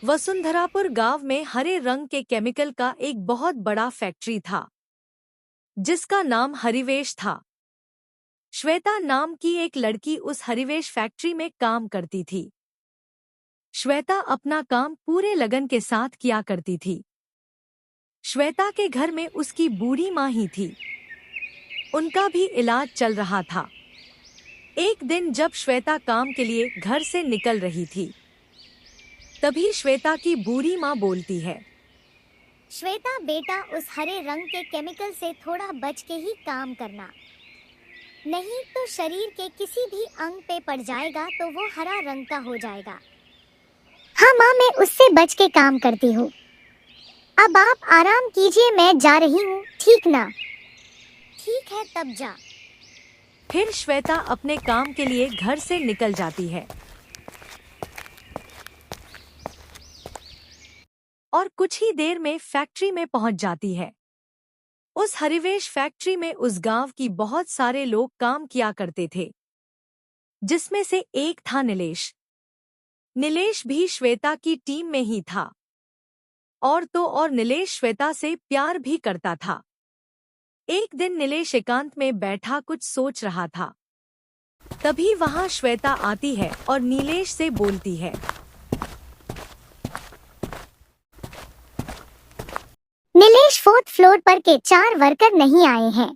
वसुंधरापुर गांव में हरे रंग के केमिकल का एक बहुत बड़ा फैक्ट्री था, जिसका नाम हरिवेश था। श्वेता नाम की एक लड़की उस हरिवेश फैक्ट्री में काम करती थी। श्वेता अपना काम पूरे लगन के साथ किया करती थी। श्वेता के घर में उसकी बूढ़ी माँ ही थी। उनका भी इलाज चल रहा था। एक दिन जब श्वेता काम के लिए घर से निकल रही थी, तभी श्वेता की बूढ़ी माँ बोलती है, श्वेता बेटा, उस हरे रंग के केमिकल से थोड़ा बच के ही काम करना, नहीं तो शरीर के किसी भी अंग पे पड़ जाएगा तो वो हरा रंग का हो जाएगा। हाँ माँ, मैं उससे बच के काम करती हूँ। अब आप आराम कीजिए, मैं जा रही हूँ, ठीक ना? ठीक है, तब जा। फिर श्वेता अपने काम के लिए घर से निकल जाती है और कुछ ही देर में फैक्ट्री में पहुंच जाती है। उस हरिवेश फैक्ट्री में उस गांव की बहुत सारे लोग काम किया करते थे, जिसमें से एक था नीलेश। नीलेश भी श्वेता की टीम में ही था। और तो और नीलेश श्वेता से प्यार भी करता था। एक दिन नीलेश एकांत में बैठा कुछ सोच रहा था। तभी वहां श्वेता आती है और नीलेश से बोलती है, नीलेश, 4th फ्लोर पर के 4 वर्कर नहीं आए हैं,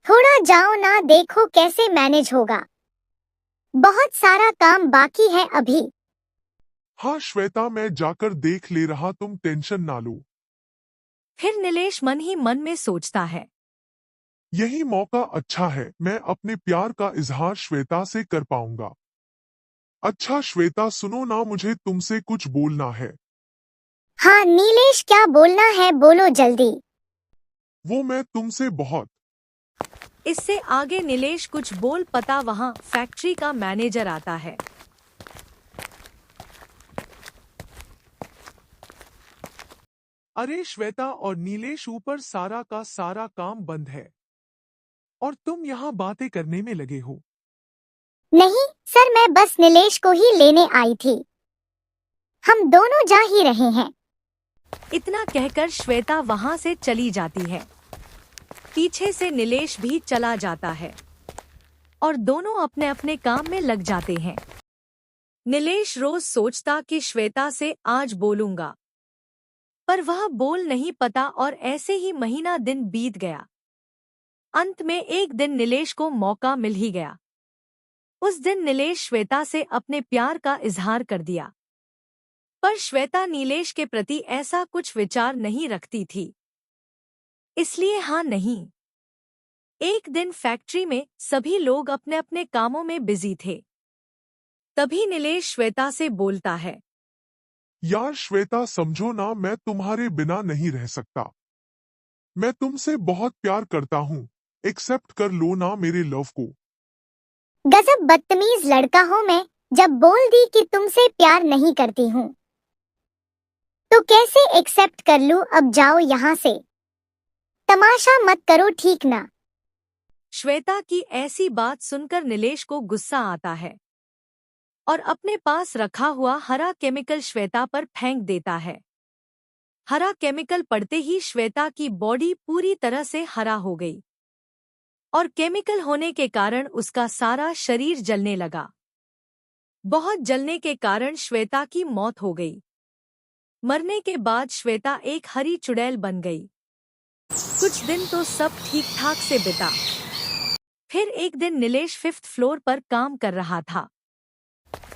थोड़ा जाओ ना, देखो कैसे मैनेज होगा, बहुत सारा काम बाकी है अभी। हाँ श्वेता, मैं जाकर देख ले रहा, तुम टेंशन ना लो। फिर नीलेश मन ही मन में सोचता है, यही मौका अच्छा है, मैं अपने प्यार का इजहार श्वेता से कर पाऊंगा। अच्छा श्वेता सुनो ना, मुझे तुमसे कुछ बोलना है। हाँ नीलेश, क्या बोलना है, बोलो जल्दी। वो मैं तुमसे बहुत। इससे आगे नीलेश कुछ बोल पता वहां फैक्ट्री का मैनेजर आता है। अरे श्वेता और नीलेश, ऊपर सारा का सारा काम बंद है और तुम यहाँ बातें करने में लगे हो। नहीं सर, मैं बस नीलेश को ही लेने आई थी, हम दोनों जा ही रहे हैं। इतना कहकर श्वेता वहां से चली जाती है। पीछे से नीलेश भी चला जाता है और दोनों अपने अपने काम में लग जाते हैं। नीलेश रोज सोचता कि श्वेता से आज बोलूंगा, पर वह बोल नहीं पाता और ऐसे ही महीना दिन बीत गया। अंत में एक दिन नीलेश को मौका मिल ही गया। उस दिन नीलेश श्वेता से अपने प्यार का इजहार कर दिया, पर श्वेता नीलेश के प्रति ऐसा कुछ विचार नहीं रखती थी, इसलिए हाँ नहीं। एक दिन फैक्ट्री में सभी लोग अपने अपने कामों में बिजी थे। तभी नीलेश श्वेता से बोलता है, यार श्वेता समझो ना, मैं तुम्हारे बिना नहीं रह सकता। मैं तुमसे बहुत प्यार करता हूँ, एक्सेप्ट कर लो ना मेरे लव को। गजब बदतमीज लड़का हूँ मैं, जब बोल दी कि तुमसे प्यार नहीं करती हूँ तो कैसे एक्सेप्ट कर लूँ। अब जाओ यहाँ से, तमाशा मत करो, ठीक ना? श्वेता की ऐसी बात सुनकर नीलेश को गुस्सा आता है और अपने पास रखा हुआ हरा केमिकल श्वेता पर फेंक देता है। हरा केमिकल पड़ते ही श्वेता की बॉडी पूरी तरह से हरा हो गई और केमिकल होने के कारण उसका सारा शरीर जलने लगा। बहुत जलने के कारण श्वेता की मौत हो गई। मरने के बाद श्वेता एक हरी चुड़ैल बन गई। कुछ दिन तो सब ठीक ठाक से बिता। फिर एक दिन नीलेश 5th फ्लोर पर काम कर रहा था।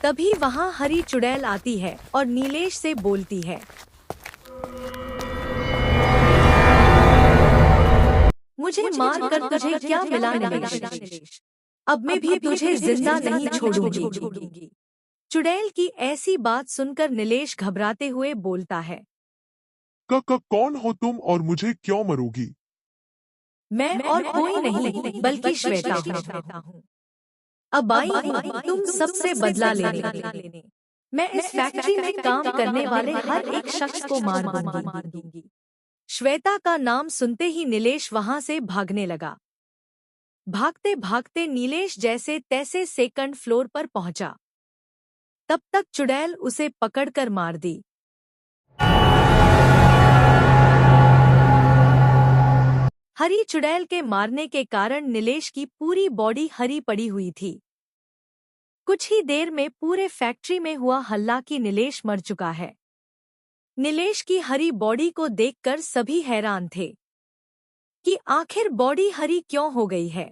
तभी वहां हरी चुड़ैल आती है और नीलेश से बोलती है, मुझे मार कर तुझे क्या मिला नीलेश, अब मैं भी तुझे जिंदा नहीं छोड़ूंगी। चुड़ैल की ऐसी बात सुनकर नीलेश घबराते हुए बोलता है, कौन हो तुम और मुझे क्यों मरोगी? मैं और कोई नहीं बल्कि श्वेता हूँ। अब आई हूँ तुम सबसे बदला लेने। मैं इस फैक्ट्री में काम करने वाले हर एक शख्स को मार दूंगी। श्वेता का नाम सुनते ही नीलेश वहां से भागने लगा। भागते भागते नीलेश जैसे तैसे 2nd फ्लोर पर पहुंचा। तब तक चुड़ैल उसे पकड़कर मार दी। हरी चुड़ैल के मारने के कारण नीलेश की पूरी बॉडी हरी पड़ी हुई थी। कुछ ही देर में पूरे फैक्ट्री में हुआ हल्ला कि नीलेश मर चुका है। नीलेश की हरी बॉडी को देखकर सभी हैरान थे कि आखिर बॉडी हरी क्यों हो गई है।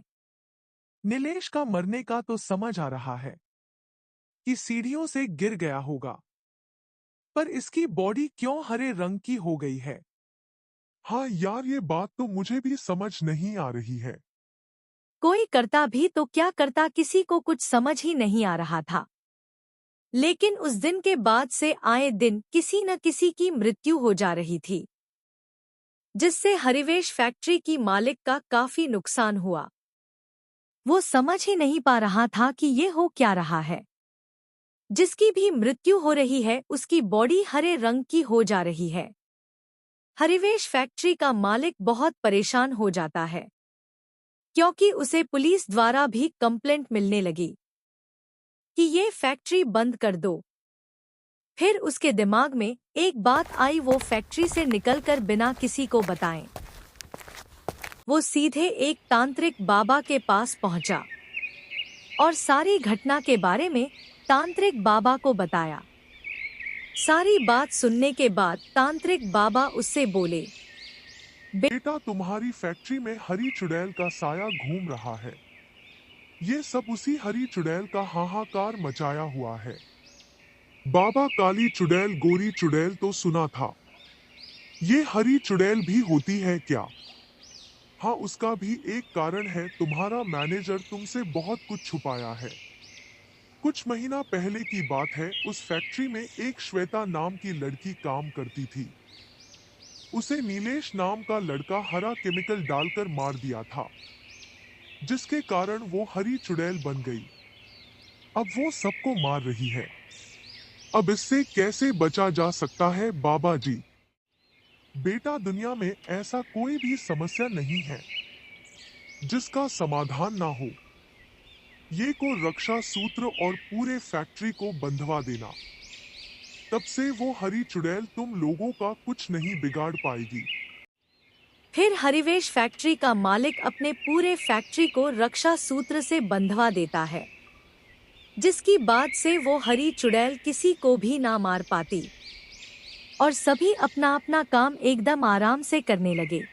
नीलेश का मरने का तो समझ आ रहा है कि सीढ़ियों से गिर गया होगा, पर इसकी बॉडी क्यों हरे रंग की हो गई है? हाँ यार, ये बात तो मुझे भी समझ नहीं आ रही है। कोई करता भी तो क्या करता, किसी को कुछ समझ ही नहीं आ रहा था। लेकिन उस दिन के बाद से आए दिन किसी न किसी की मृत्यु हो जा रही थी, जिससे हरिवेश फैक्ट्री की मालिक का काफी नुकसान हुआ। वो समझ ही नहीं पा रहा था कि ये हो क्या रहा है। जिसकी भी मृत्यु हो रही है उसकी बॉडी हरे रंग की हो जा रही है। हरिवेश फैक्ट्री का मालिक बहुत परेशान हो जाता है, क्योंकि उसे पुलिस द्वारा भी कंप्लेंट मिलने लगी कि ये फैक्ट्री बंद कर दो। फिर उसके दिमाग में एक बात आई, वो फैक्ट्री से निकलकर बिना किसी को बताएं वो सीधे एक तांत्रिक बाबा के पास पहुंचा और सारी घटना के बारे में तांत्रिक बाबा को बताया। सारी बात सुनने के बाद तांत्रिक बाबा उससे बोले, बेटा, तुम्हारी फैक्ट्री में हरी चुड़ैल का साया घूम रहा है। ये सब उसी हरी चुड़ैल का हाहाकार मचाया हुआ है। बाबा, काली चुड़ैल, गोरी चुड़ैल तो सुना था, ये हरी चुड़ैल भी होती है क्या? हाँ, उसका भी एक कारण है, तुम्हारा मैनेजर तुमसे बहुत कुछ छुपाया है। कुछ महीना पहले की बात है, उस फैक्ट्री में एक श्वेता नाम की लड़की काम करती थी। उसे नीलेश नाम का लड़का हरा केमिकल डालकर मार दिया था, जिसके कारण वो हरी चुड़ैल बन गई। अब वो सबको मार रही है। अब इससे कैसे बचा जा सकता है बाबा जी? बेटा, दुनिया में ऐसा कोई भी समस्या नहीं है जिसका समाधान ना हो। ये को रक्षा सूत्र और पूरे फैक्ट्री को बंधवा देना, तब से वो हरी चुड़ैल तुम लोगों का कुछ नहीं बिगाड़ पाएगी। फिर हरिवेश फैक्ट्री का मालिक अपने पूरे फैक्ट्री को रक्षा सूत्र से बंधवा देता है, जिसकी बाद से वो हरी चुड़ैल किसी को भी ना मार पाती और सभी अपना अपना काम एकदम आराम से करने लगे।